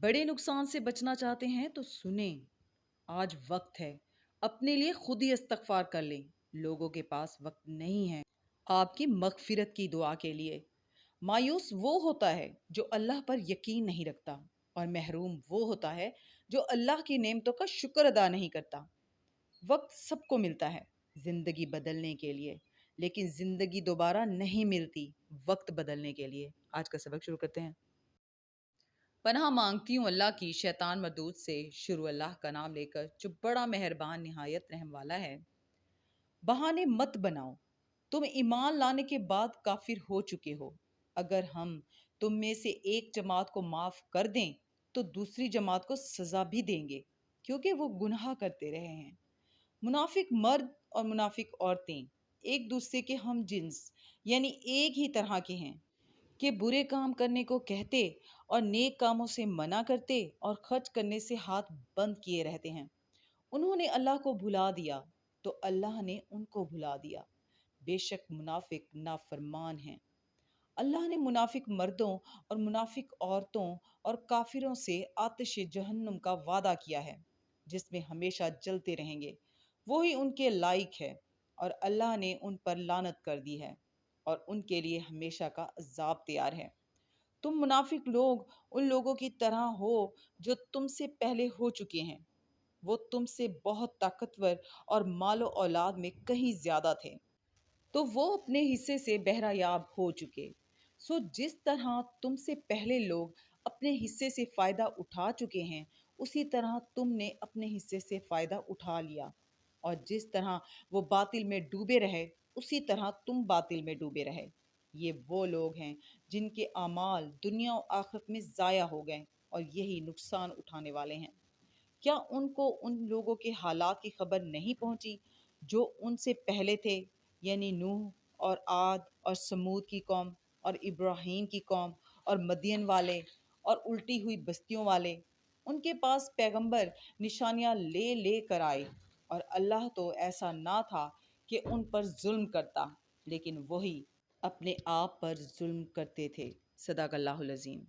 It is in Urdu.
بڑے نقصان سے بچنا چاہتے ہیں تو سنیں، آج وقت ہے، اپنے لیے خود ہی استغفار کر لیں۔ لوگوں کے پاس وقت نہیں ہے آپ کی مغفرت کی دعا کے لیے۔ مایوس وہ ہوتا ہے جو اللہ پر یقین نہیں رکھتا، اور محروم وہ ہوتا ہے جو اللہ کی نعمتوں کا شکر ادا نہیں کرتا۔ وقت سب کو ملتا ہے زندگی بدلنے کے لیے، لیکن زندگی دوبارہ نہیں ملتی وقت بدلنے کے لیے۔ آج کا سبق شروع کرتے ہیں۔ پناہ مانگتی ہوں اللہ کی شیطان مردود سے، شروع اللہ کا نام لے کر جو بڑا مہربان نہایت رحم والا ہے۔ بہانے مت بناؤ، تم ایمان لانے کے بعد کافر ہو چکے ہو۔ اگر ہم تم میں سے ایک جماعت کو معاف کر دیں تو دوسری جماعت کو سزا بھی دیں گے، کیونکہ وہ گناہ کرتے رہے ہیں۔ منافق مرد اور منافق عورتیں ایک دوسرے کے ہم جنس یعنی ایک ہی طرح کے ہیں کہ برے کام کرنے کو کہتے اور نیک کاموں سے منع کرتے اور خرچ کرنے سے ہاتھ بند کیے رہتے ہیں۔ انہوں نے اللہ کو بھلا دیا تو اللہ نے ان کو بھلا دیا۔ بے شک منافق نافرمان ہیں۔ اللہ نے منافق مردوں اور منافق عورتوں اور کافروں سے آتش جہنم کا وعدہ کیا ہے، جس میں ہمیشہ جلتے رہیں گے۔ وہی ان کے لائق ہے، اور اللہ نے ان پر لعنت کر دی ہے، اور ان کے لیے ہمیشہ کا عذاب تیار ہے۔ تم منافق لوگ ان لوگوں کی طرح ہو جو تم سے پہلے ہو چکے ہیں۔ وہ تم سے بہت طاقتور اور مال و اولاد میں کہیں زیادہ تھے، تو وہ اپنے حصے سے بہرہ یاب ہو چکے۔ سو جس طرح تم سے پہلے لوگ اپنے حصے سے فائدہ اٹھا چکے ہیں، اسی طرح تم نے اپنے حصے سے فائدہ اٹھا لیا، اور جس طرح وہ باطل میں ڈوبے رہے اسی طرح تم باطل میں ڈوبے رہے۔ یہ وہ لوگ ہیں جن کے اعمال دنیا و آخرت میں ضائع ہو گئے، اور یہی نقصان اٹھانے والے ہیں۔ کیا ان کو ان لوگوں کے حالات کی خبر نہیں پہنچی جو ان سے پہلے تھے، یعنی نوح اور عاد اور سمود کی قوم اور ابراہیم کی قوم اور مدین والے اور الٹی ہوئی بستیوں والے؟ ان کے پاس پیغمبر نشانیاں لے لے کر آئے، اور اللہ تو ایسا نہ تھا کہ ان پر ظلم کرتا، لیکن وہی اپنے آپ پر ظلم کرتے تھے۔ صدق اللہ العظیم۔